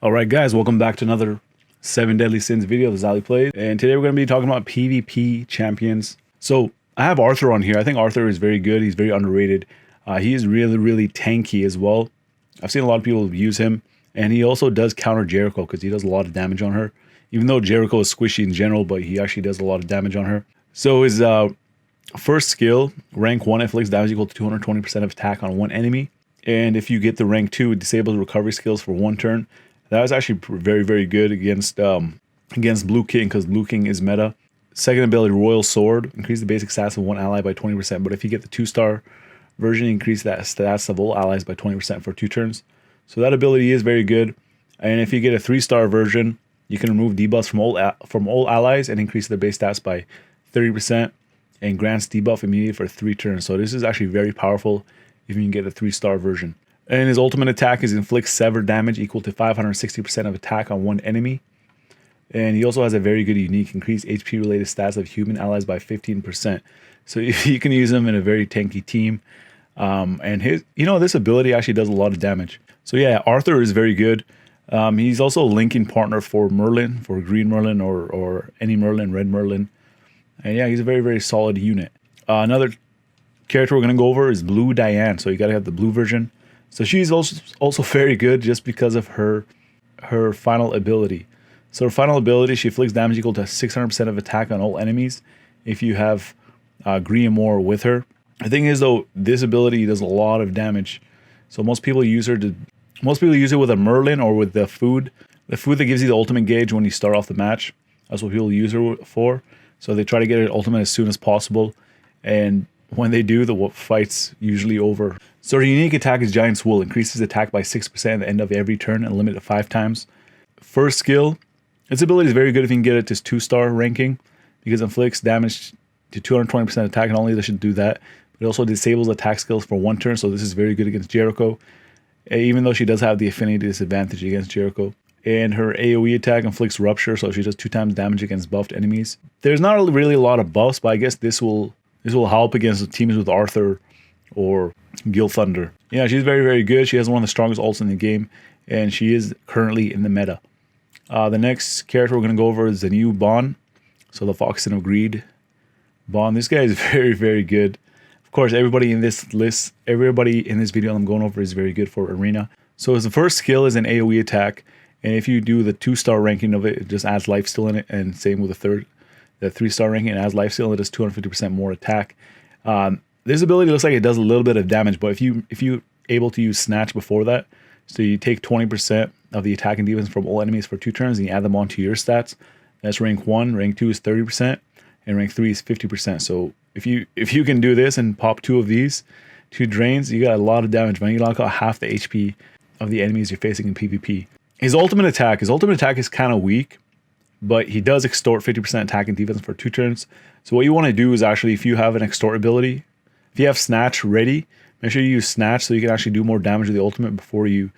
Alright guys, welcome back to another 7 Deadly Sins video of Zali Plays. And today we're going to be talking about PvP champions. So I have Arthur on here. I think Arthur is very good. He's very underrated. He is really tanky as well. I've seen a lot of people use him. And he also does counter Jericho because he does a lot of damage on her. Even though Jericho is squishy in general, but he actually does a lot of damage on her. So his first skill, rank 1, inflicts damage equal to 220% of attack on one enemy. And if you get the rank 2, it disables recovery skills for 1 turn. That was actually very good against Blue King because Blue King is meta. Second ability, Royal Sword, increase the basic stats of one ally by 20%. But if you get the 2-star version, increase that stats of all allies by 20% for 2 turns. So that ability is very good. And if you get a 3-star version, you can remove debuffs from all allies and increase their base stats by 30%, and grants debuff immediately for 3 turns. So this is actually very powerful if you can get a 3-star version. And his ultimate attack is inflicts sever damage equal to 560% of attack on one enemy. And he also has a very good unique, increased HP related stats of human allies by 15%. So you can use him in a very tanky team. And this ability actually does a lot of damage. So yeah, Arthur is very good. He's also a linking partner for Merlin, for Green Merlin or any Merlin, Red Merlin. And yeah, he's a very solid unit. Another character we're going to go over is Blue Diane. So you got to have the blue version. So she's also very good just because of her final ability. So her final ability, she inflicts damage equal to 600% of attack on all enemies if you have green or more with her. The thing is though, this ability does a lot of damage. So most people use it with a Merlin or with the food that gives you the ultimate gauge when you start off the match. That's what people use her for. So they try to get it ultimate as soon as possible, and when they do, the fight's usually over. So her unique attack is Giant's Will, increases attack by 6% at the end of every turn and limit it 5 times. First skill, its ability is very good if you can get it to 2-star ranking because it inflicts damage to 220% attack, and only this should do that. But it also disables attack skills for 1 turn, so this is very good against Jericho, even though she does have the affinity disadvantage against Jericho. And her AoE attack inflicts Rupture, so she does 2 times damage against buffed enemies. There's not really a lot of buffs, but I guess this will help against teams with Arthur or Gil Thunder. Yeah, she's very good. She has one of the strongest ults in the game, and she is currently in the meta. The next character we're going to go over is the new Bon. So the Foxen of Greed. Bon, this guy is very good. Of course, everybody in this video I'm going over is very good for Arena. So his first skill is an AoE attack, and if you do the 2-star ranking of it, it just adds lifesteal in it, and same with the 3-star ranking, it adds lifesteal, it does 250% more attack. This ability looks like it does a little bit of damage, but if you able to use Snatch before that, so you take 20% of the attack and defense from all enemies for 2 turns, and you add them onto your stats. That's rank 1, rank 2 is 30%, and rank 3 is 50%. So if you can do this and pop 2 of these, 2 drains, you got a lot of damage, man. You knock out half the HP of the enemies you're facing in PvP. His ultimate attack is kind of weak, but he does extort 50% attack and defense for 2 turns. So what you want to do is actually, if you have an extort ability, if you have Snatch ready, make sure you use Snatch so you can actually do more damage with the ultimate before you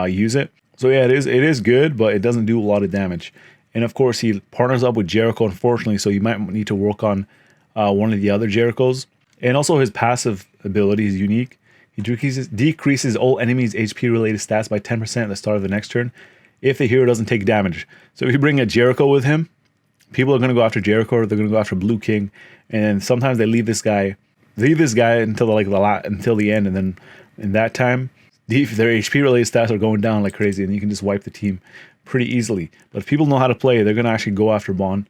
use it. So yeah, it is good, but it doesn't do a lot of damage. And of course, he partners up with Jericho, unfortunately, so you might need to work on one of the other Jerichos. And also his passive ability is unique. He decreases all enemies' HP-related stats by 10% at the start of the next turn if the hero doesn't take damage. So if you bring a Jericho with him, people are going to go after Jericho, or they're going to go after Blue King, and sometimes they leave this guy until the end, and then in that time, their HP-related stats are going down like crazy, and you can just wipe the team pretty easily. But if people know how to play, they're going to actually go after Bon,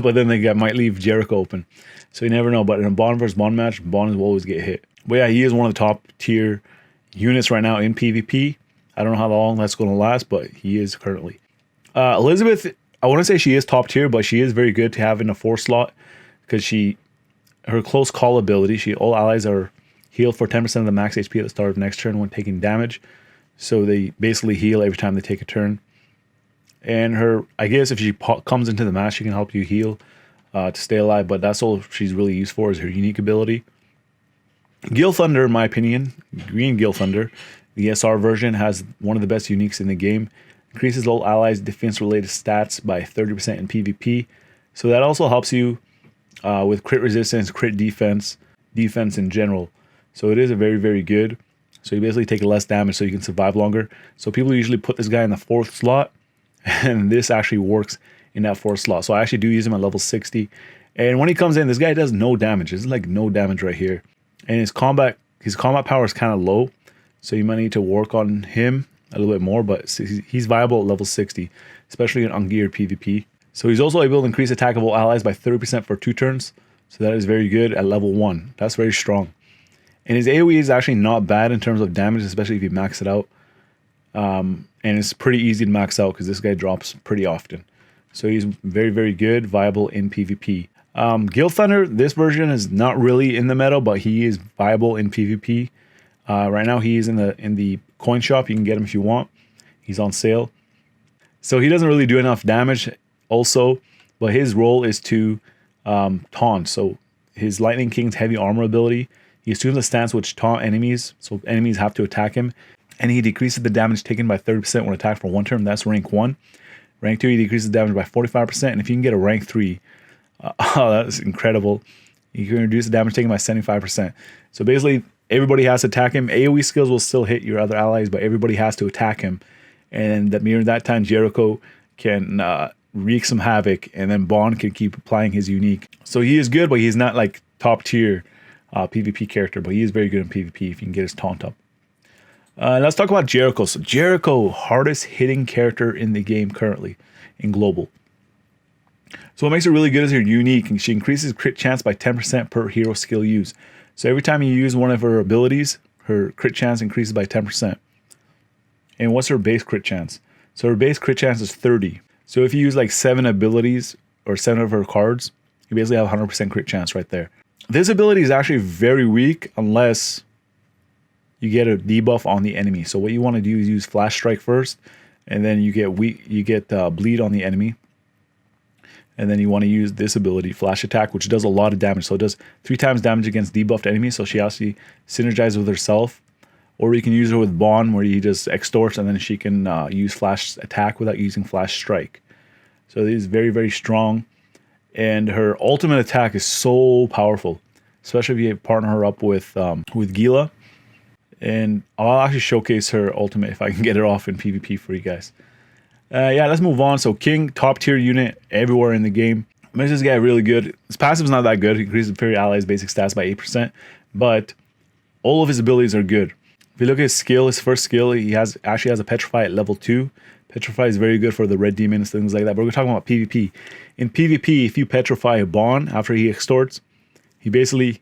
but then they might leave Jericho open. So you never know. But in a Bon versus Bon match, Bon will always get hit. But yeah, he is one of the top tier units right now in PvP. I don't know how long that's going to last, but he is currently. Elizabeth, I wouldn't say she is top tier, but she is very good to have in a 4 slot because her close call ability, all allies are healed for 10% of the max HP at the start of the next turn when taking damage. So they basically heal every time they take a turn. And I guess if she comes into the match, she can help you heal to stay alive, but that's all she's really used for, is her unique ability. Gil Thunder, in my opinion, Green Gil Thunder, the SR version, has one of the best uniques in the game. Increases all allies' defense-related stats by 30% in PvP. So that also helps you with crit resistance, crit defense in general. So it is a very good. So you basically take less damage so you can survive longer. So people usually put this guy in the 4th slot, and this actually works in that 4th slot. So I actually do use him at level 60. And when he comes in, this guy does no damage. It's like no damage right here. And his combat power is kind of low. So you might need to work on him a little bit more, but he's viable at level 60, especially in ungeared PvP. So he's also able to increase attack of all allies by 30% for 2 turns. So that is very good at level 1. That's very strong. And his AoE is actually not bad in terms of damage, especially if you max it out. And it's pretty easy to max out because this guy drops pretty often. So he's very, very good, viable in PvP. Guild Thunder, this version is not really in the meta, but he is viable in PvP. Right now he is in the coin shop. You can get him if you want. He's on sale. So he doesn't really do enough damage also, but his role is to taunt. So his Lightning King's heavy armor ability, he assumes a stance which taunt enemies, so enemies have to attack him. And he decreases the damage taken by 30% when attacked for 1 turn. That's rank 1. Rank 2, he decreases damage by 45%. And if you can get a rank 3, that's incredible. You can reduce the damage taken by 75%. So basically, everybody has to attack him. AoE skills will still hit your other allies, but everybody has to attack him. And during that time, Jericho can wreak some havoc, and then Bond can keep applying his unique. So he is good, but he's not like top tier PvP character, but he is very good in PvP if you can get his taunt up. Let's talk about Jericho. So Jericho, hardest hitting character in the game currently in global. So what makes it really good is her unique, and she increases crit chance by 10% per hero skill use. So every time you use one of her abilities, her crit chance increases by 10%. And what's her base crit chance? So her base crit chance is 30. So if you use like 7 abilities or 7 of her cards, you basically have 100% crit chance right there. This ability is actually very weak unless you get a debuff on the enemy. So what you want to do is use Flash Strike first, and then you get bleed on the enemy. And then you want to use this ability, Flash Attack, which does a lot of damage. So it does 3 times damage against debuffed enemies. So she actually synergizes with herself. Or you can use her with Bond, where you just extorts, and then she can use Flash Attack without using Flash Strike. So it is very, very strong. And her ultimate attack is so powerful, especially if you partner her up with Gila. And I'll actually showcase her ultimate if I can get it off in PvP for you guys. Yeah, let's move on. So King, top tier unit everywhere in the game. Makes this guy really good. His passive is not that good. He increases inferior allies' basic stats by 8%, but all of his abilities are good. If you look at his skill, his first skill, he actually has a Petrify at level 2. Petrify is very good for the red demons, things like that. But we're talking about PvP. In PvP, if you petrify a Bond after he extorts, he basically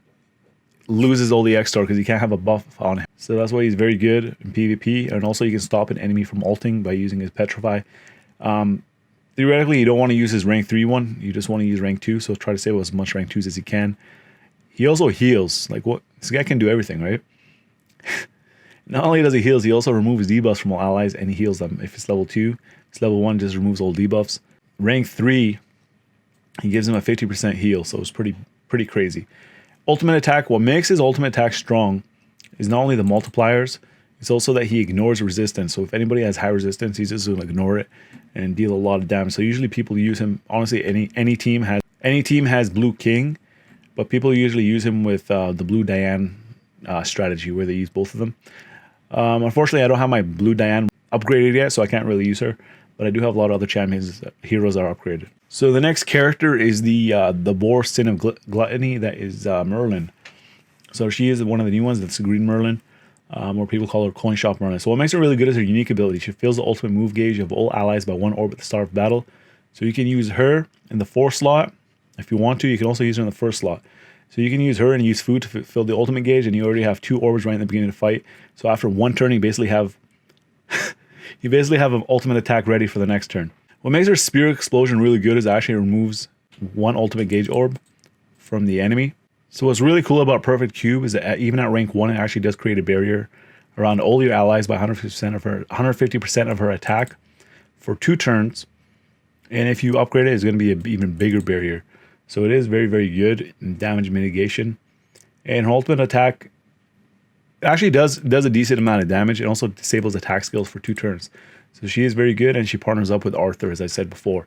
loses all the extort because he can't have a buff on him. So that's why he's very good in PvP. And also you can stop an enemy from ulting by using his Petrify. Theoretically, you don't want to use his rank 3 one. You just want to use rank 2. So try to save as much rank 2s as you can. He also heals. Like, what? This guy can do everything, right? Not only does he heal, he also removes debuffs from all allies and he heals them. If it's level 2, it's level 1, just removes all debuffs. Rank 3, he gives him a 50% heal. So it's pretty crazy. Ultimate attack, what makes his ultimate attack strong is not only the multipliers, it's also that he ignores resistance. So if anybody has high resistance, he's just going to ignore it and deal a lot of damage. So usually people use him, honestly, any team has Blue King, but people usually use him with the Blue Diane strategy where they use both of them. Unfortunately, I don't have my Blue Diane upgraded yet, so I can't really use her, but I do have a lot of other champions, heroes that are upgraded. So the next character is the Boar Sin of Gluttony, that is Merlin. So she is one of the new ones, that's the Green Merlin, or people call her Coin Shop Merlin. So what makes her really good is her unique ability. She fills the ultimate move gauge of all allies by 1 orb at the start of battle. So you can use her in the 4th slot if you want to. You can also use her in the 1st slot. So you can use her and use food to fill the ultimate gauge, and you already have 2 orbs right in the beginning of the fight. So after 1 turn, you basically have an ultimate attack ready for the next turn. What makes her Spear Explosion really good is it actually removes 1 ultimate gauge orb from the enemy. So what's really cool about Perfect Cube is that even at rank 1, it actually does create a barrier around all your allies by 150% of her attack for 2 turns. And if you upgrade it, it's going to be an even bigger barrier. So it is very, very good in damage mitigation. And her ultimate attack actually does a decent amount of damage. It also disables attack skills for 2 turns. So she is very good, and she partners up with Arthur, as I said before.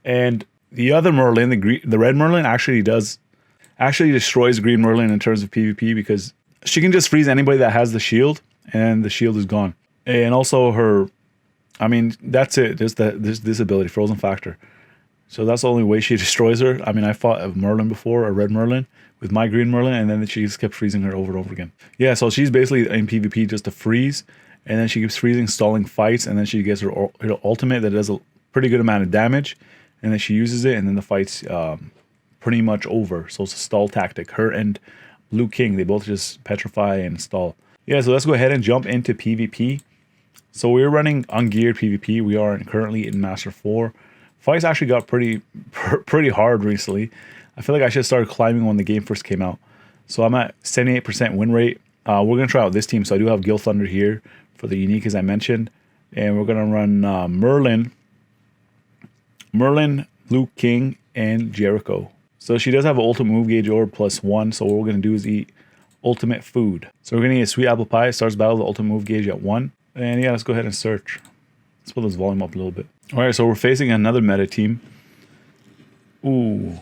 And the other Merlin, the Red Merlin, actually destroys Green Merlin in terms of PvP, because she can just freeze anybody that has the shield, and the shield is gone. And also her, I mean, that's it. There's this ability, Frozen Factor. So that's the only way she destroys her. I mean, I fought a Merlin before, a red Merlin, with my green Merlin, and then she just kept freezing her over and over again. Yeah, so she's basically in PvP just to freeze, and then she keeps freezing, stalling fights, and then she gets her ultimate that does a pretty good amount of damage, and then she uses it, and then the fight's pretty much over. So it's a stall tactic. Her and Blue King, they both just petrify and stall. Yeah, so let's go ahead and jump into PvP. So we're running ungeared PvP. We are currently in Master 4. Fights actually got pretty hard recently. I feel like I should have started climbing when the game first came out. So I'm at 78% win rate. We're going to try out this team. So I do have Gil Thunder here for the unique, as I mentioned. And we're going to run Merlin, Blue King, and Jericho. So she does have an ultimate move gauge orb +1. So what we're going to do is eat ultimate food. So we're going to eat sweet apple pie. Starts battle with the ultimate move gauge at 1. And yeah, let's go ahead and search. Let's put this volume up a little bit. All right, so we're facing another meta team. Ooh.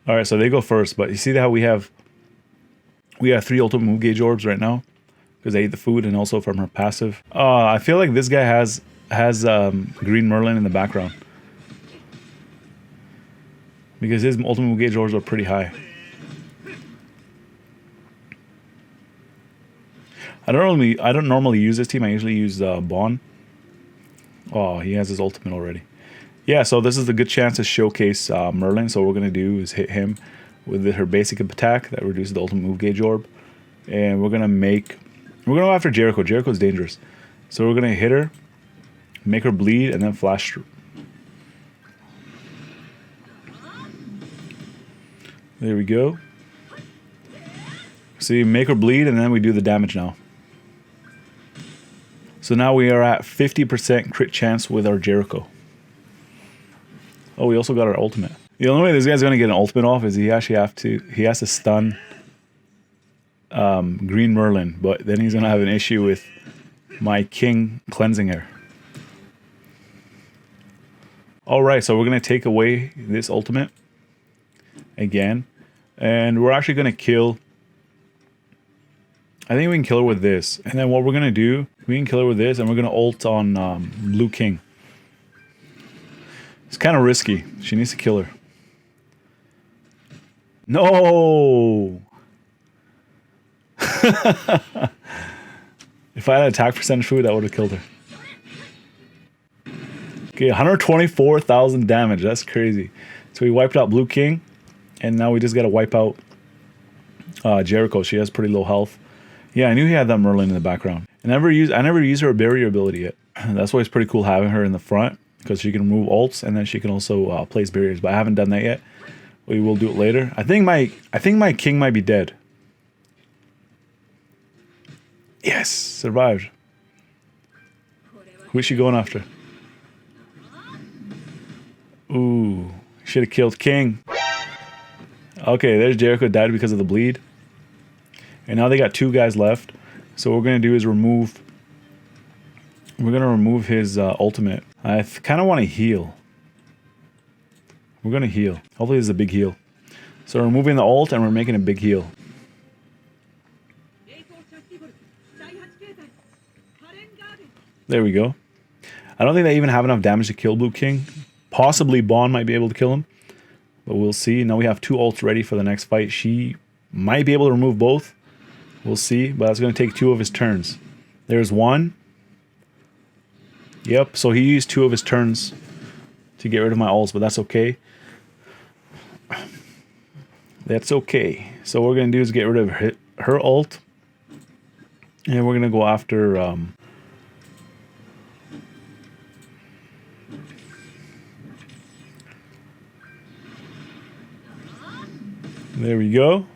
All right, so they go first, but you see how we have 3 ultimate move gauge orbs right now because they ate the food and also from her passive. I feel like this guy has green Merlin in the background because his ultimate move gauge orbs are pretty high. I don't normally use this team. I usually use Bon. Oh, he has his ultimate already. Yeah, so this is a good chance to showcase Merlin. So what we're going to do is hit him with her basic attack that reduces the ultimate move gauge orb. And we're going to go after Jericho. Jericho's dangerous. So we're going to hit her, make her bleed, and then flash through. There we go. See, make her bleed, and then we do the damage now. So now we are at 50% crit chance with our Jericho. Oh, we also got our ultimate. The only way this guy's gonna get an ultimate off is he has to stun Green Merlin, but then he's gonna have an issue with my King cleansing her. Alright, so we're gonna take away this ultimate again. And we're actually gonna kill, I think we can kill her with this. And then what we're gonna do, we can kill her with this, and we're gonna ult on Blue King. It's kind of risky. She needs to kill her. No! If I had attack percentage food, that would have killed her. Okay, 124,000 damage. That's crazy. So we wiped out Blue King, and now we just gotta wipe out Jericho. She has pretty low health. Yeah, I knew he had that Merlin in the background. I never used her barrier ability yet. That's why it's pretty cool having her in the front, because she can remove ults and then she can also place barriers. But I haven't done that yet. We will do it later. I think my King might be dead. Yes, survived. Who is she going after? Ooh, should have killed King. Okay, there's Jericho, died because of the bleed. And now they got 2 guys left. So what we're going to do is remove his ultimate. I kind of want to heal. We're going to heal. Hopefully this is a big heal. So we're removing the ult and we're making a big heal. There we go. I don't think they even have enough damage to kill Blue King. Possibly Bon might be able to kill him. But we'll see. Now we have 2 ults ready for the next fight. She might be able to remove both. We'll see. But that's going to take 2 of his turns. There's 1. Yep, so he used 2 of his turns to get rid of my ults, but that's okay. That's okay. So what we're going to do is get rid of her ult. And we're going to go after... there we go.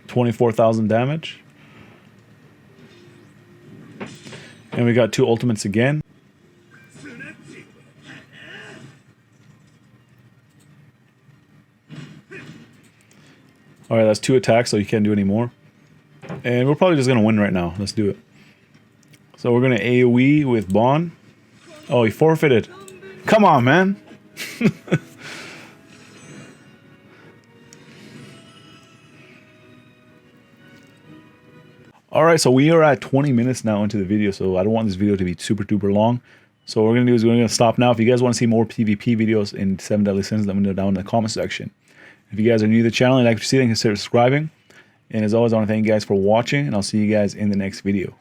$24,000 damage. And we got 2 ultimates again. Alright, that's 2 attacks, so you can't do any more. And we're probably just going to win right now. Let's do it. So we're going to AoE with Bon. Oh, he forfeited. Come on, man. All right, so we are at 20 minutes now into the video, so I don't want this video to be super duper long. So what we're gonna do is we're gonna stop now. If you guys want to see more PvP videos in 7 Deadly Sins, let me know down in the comment section. If you guys are new to the channel and like what you see, then consider subscribing. And as always, I want to thank you guys for watching, and I'll see you guys in the next video.